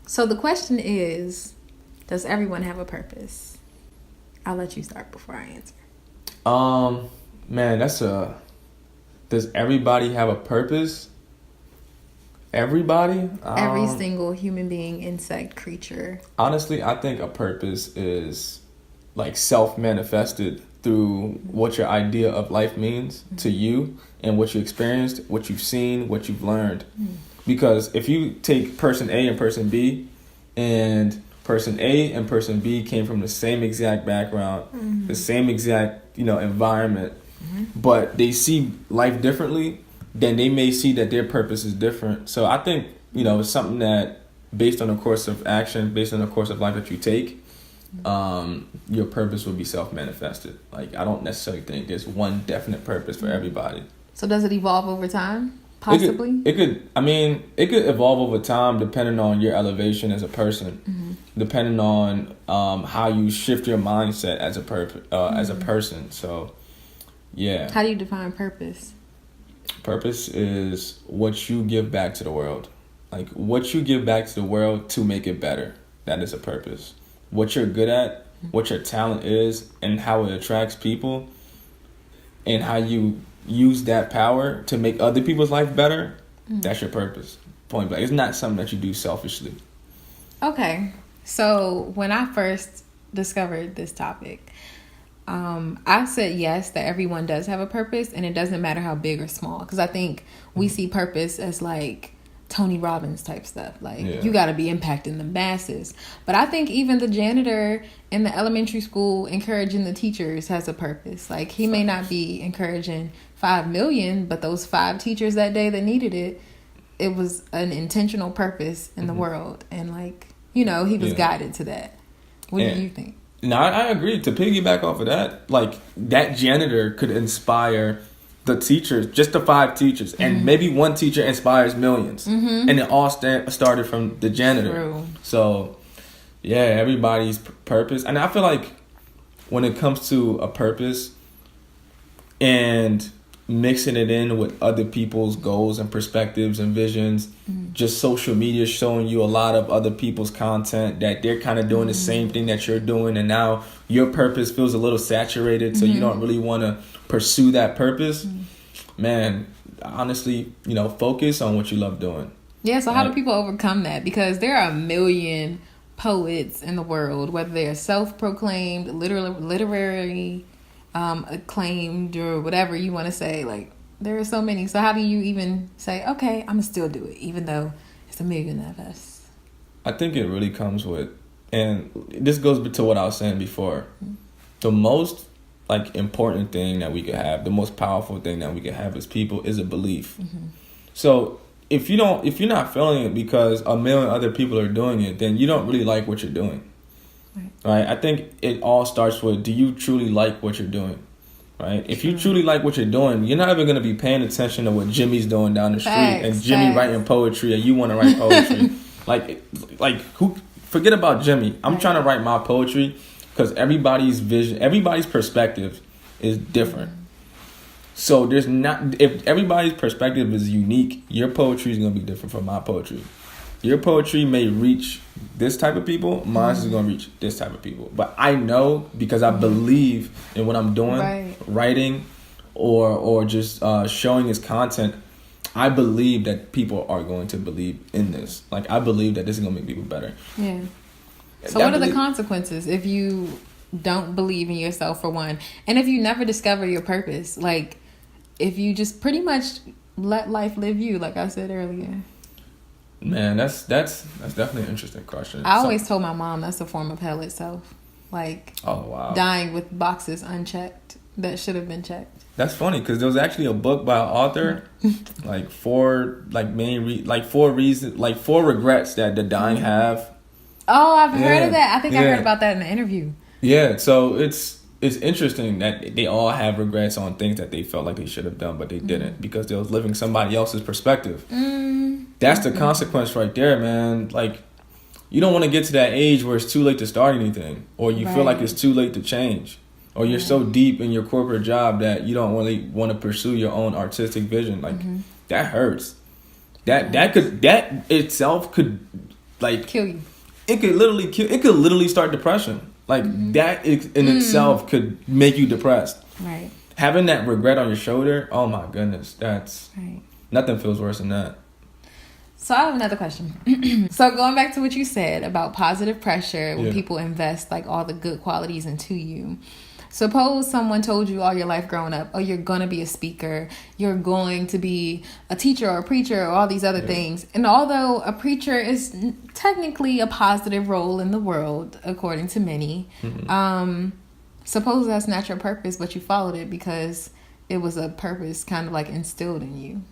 So the question is, does everyone have a purpose? I'll let you start before I answer. Man, does everybody have a purpose? Everybody? Every single human being, insect, creature. Honestly, I think a purpose is like self-manifested through what your idea of life means to you and what you experienced, what you've seen, what you've learned. Because if you take person A and person B, and person A and person B came from the same exact background, the same exact, environment, but they see life differently, then they may see that their purpose is different. So I think, it's something that based on the course of action, based on the course of life that you take, your purpose will be self-manifested. Like, I don't necessarily think there's one definite purpose for everybody. So does it evolve over time? Possibly? It could evolve over time depending on your elevation as a person, depending on how you shift your mindset as a person. So, yeah. How do you define purpose? Purpose is what you give back to the world. Like, what you give back to the world to make it better. That is a purpose. What you're good at, what your talent is, and how it attracts people, and how you use that power to make other people's life better, that's your purpose. Point blank. It's not something that you do selfishly. Okay. So when I first discovered this topic, I said yes, that everyone does have a purpose, and it doesn't matter how big or small. Because I think we see purpose as like Tony Robbins type stuff. Like, you got to be impacting the masses. But I think even the janitor in the elementary school encouraging the teachers has a purpose. Like, he may not be encouraging 5 million, but those 5 teachers that day that needed it, it was an intentional purpose in the world. And like, he was guided to that. What do you think? No, I agree. To piggyback off of that, like, that janitor could inspire the teachers, just the 5 teachers, and maybe one teacher inspires millions, and it all started from the janitor. True. So, yeah, everybody's purpose, and I feel like when it comes to a purpose and mixing it in with other people's goals and perspectives and visions, just social media showing you a lot of other people's content that they're kind of doing the same thing that you're doing, and now your purpose feels a little saturated, so you don't really want to pursue that purpose. Man, honestly, focus on what you love doing. Yeah, so how do people overcome that? Because there are a million poets in the world, whether they're self-proclaimed, literary acclaimed, or whatever you want to say. Like, there are so many. So how do you even say, okay, I'm gonna still do it, even though it's a million of us? I think it really comes with, and this goes to what I was saying before, the most important thing that we could have, the most powerful thing that we could have as people is a belief. So if you're not feeling it because a million other people are doing it, then you don't really like what you're doing. Right? I think it all starts with, do you truly like what you're doing? Right? If you truly like what you're doing, you're not even going to be paying attention to what Jimmy's doing down the street, and Jimmy writing poetry, and you want to write poetry. like who? Forget about Jimmy. I'm trying to write my poetry because everybody's vision, everybody's perspective is different. So if everybody's perspective is unique, your poetry is going to be different from my poetry. Your poetry may reach this type of people, mine is going to reach this type of people. But I know, because I believe in what I'm doing, writing or just showing this content, I believe that people are going to believe in this. Like, I believe that this is going to make people better. Yeah. So what are the consequences if you don't believe in yourself, for one? And if you never discover your purpose, like, if you just pretty much let life live you, like I said earlier. Man, that's definitely an interesting question. I always told my mom that's a form of hell itself. Like, oh wow, dying with boxes unchecked that should have been checked. That's funny because there was actually a book by an author, four regrets that the dying have. Oh, I've heard of that. I think I heard about that in the interview. Yeah, so it's interesting that they all have regrets on things that they felt like they should have done, but they didn't because they was living somebody else's perspective. That's the consequence right there, man. Like, you don't want to get to that age where it's too late to start anything, or you feel like it's too late to change, or you're so deep in your corporate job that you don't really want to pursue your own artistic vision. Like, that hurts. That itself could like kill you. It could literally kill. It could literally start depression. Like that in itself could make you depressed. Right. Having that regret on your shoulder. Oh my goodness, that's right. Nothing feels worse than that. So I have another question. So going back to what you said about positive pressure, when people invest like all the good qualities into you. Suppose someone told you all your life growing up, oh, you're going to be a speaker, you're going to be a teacher or a preacher or all these other things. And although a preacher is technically a positive role in the world, according to many, suppose that's not your purpose, but you followed it because it was a purpose kind of like instilled in you.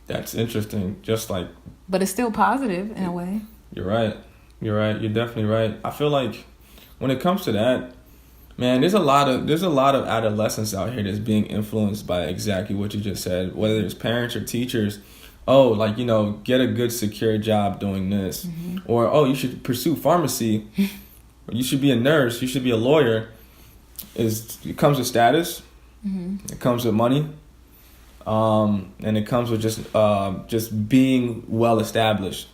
That's interesting. Just like... But it's still positive in a way. You're right. You're definitely right. I feel like when it comes to that, man, there's a lot of adolescents out here that's being influenced by exactly what you just said, whether it's parents or teachers. Oh, like, get a good secure job doing this. Or, oh, you should pursue pharmacy. Or you should be a nurse. You should be a lawyer. It comes with status. It comes with money. And it comes with just being well established,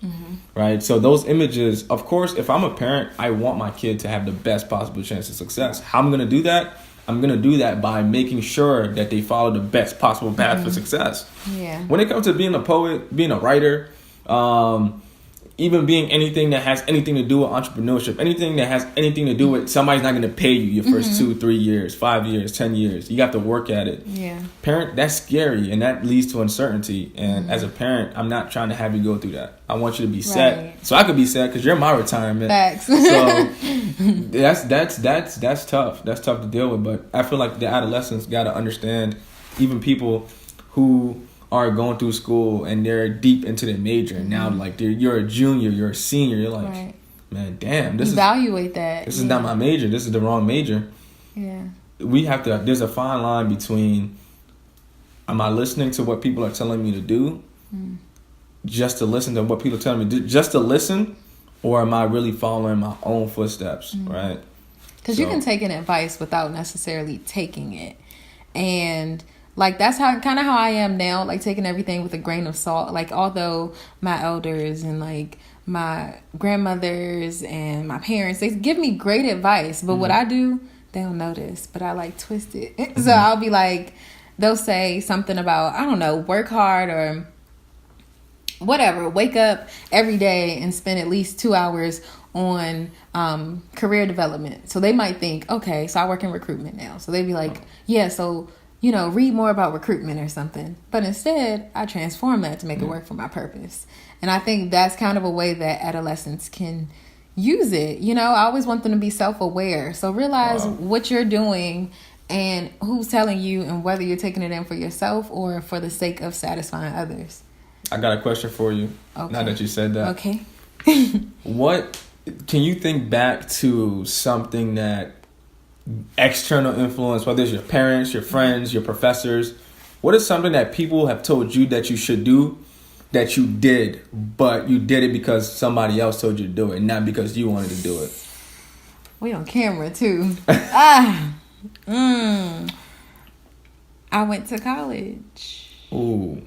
right? So those images, of course, if I'm a parent, I want my kid to have the best possible chance of success. How I'm going to do that? I'm going to do that by making sure that they follow the best possible path for success. Yeah. When it comes to being a poet, being a writer, even being anything that has anything to do with entrepreneurship, anything that has anything to do with somebody's not going to pay you your first 2, 3 years, 5 years, 10 years. You have to work at it. Yeah. Parent, that's scary, and that leads to uncertainty. And as a parent, I'm not trying to have you go through that. I want you to be set, so I could be set because you're my retirement. Facts. So that's tough. That's tough to deal with. But I feel like the adolescents got to understand, even people who are going through school and they're deep into their major and now like you're a junior, you're a senior, you're like, man, damn, this is not my major, this is the wrong major. We have to, there's a fine line between, am I listening to what people are telling me to do just to listen to what people are telling me just to listen, or am I really following my own footsteps, right? Because you can take an advice without necessarily taking it. And like, that's how I am now, like taking everything with a grain of salt. Like, although my elders and like my grandmothers and my parents, they give me great advice, but what I do, they don't notice, but I like twist it. So I'll be like, they'll say something about, I don't know, work hard or whatever, wake up every day and spend at least 2 hours on career development. So they might think, okay, so I work in recruitment now. So they'd be like, yeah, so read more about recruitment or something. But instead, I transform that to make it work for my purpose. And I think that's kind of a way that adolescents can use it. I always want them to be self-aware. So realize what you're doing and who's telling you, and whether you're taking it in for yourself or for the sake of satisfying others. I got a question for you. Okay. Now that you said that. Okay. What can you think back to something that external influence, whether it's your parents, your friends, your professors, what is something that people have told you that you should do that you did, but you did it because somebody else told you to do it, not because you wanted to do it? We on camera too. I went to college. Ooh,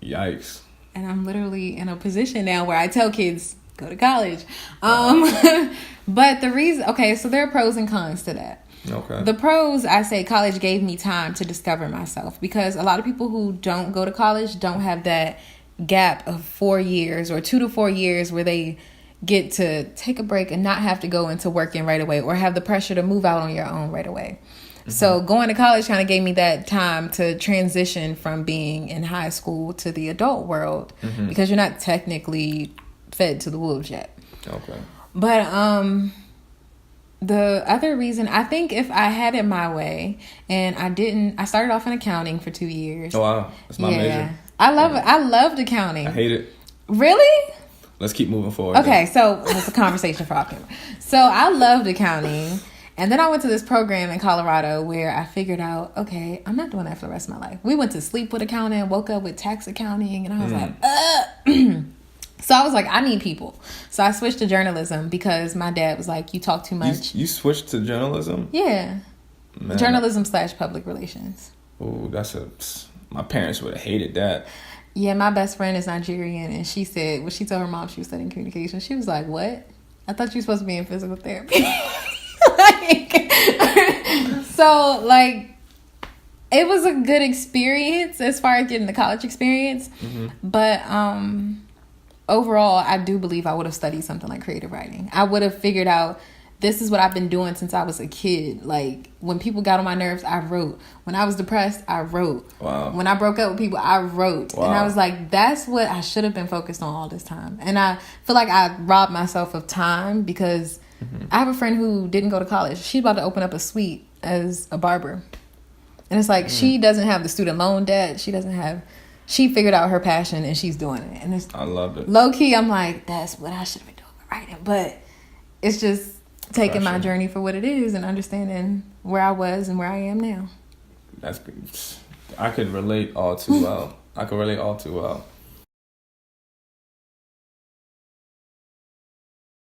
yikes. And I'm literally in a position now where I tell kids, go to college. But the reason, so there are pros and cons to that. Okay. The pros, I say college gave me time to discover myself, because a lot of people who don't go to college don't have that gap of 4 years or 2 to 4 years where they get to take a break and not have to go into working right away or have the pressure to move out on your own right away. So going to college kind of gave me that time to transition from being in high school to the adult world, because you're not technically fed to the wolves yet. Okay. But the other reason, I think if I had it my way and I started off in accounting for 2 years. Oh, wow. That's my major. I love it. I loved accounting. I hate it. Really? Let's keep moving forward. Okay, so it's a conversation for off camera. So I loved accounting. And then I went to this program in Colorado where I figured out, okay, I'm not doing that for the rest of my life. We went to sleep with accounting, woke up with tax accounting, and I was like, So I was like, I need people. So I switched to journalism because my dad was like, you talk too much. You switched to journalism? Yeah. Journalism / public relations. Oh, my parents would have hated that. Yeah, my best friend is Nigerian, and she said when she told her mom she was studying communication, she was like, "What? I thought you were supposed to be in physical therapy." So like, it was a good experience as far as getting the college experience, but overall, I do believe I would have studied something like creative writing. I would have figured out, this is what I've been doing since I was a kid. Like, when people got on my nerves, I wrote. When I was depressed, I wrote. Wow. When I broke up with people, I wrote. Wow. And I was like, that's what I should have been focused on all this time. And I feel like I robbed myself of time because I have a friend who didn't go to college. She's about to open up a suite as a barber. And it's like, she doesn't have the student loan debt. She figured out her passion and she's doing it. And I love it. Low key, I'm like, that's what I should have been doing with writing. But it's just taking my journey for what it is and understanding where I was and where I am now. I could relate all too well.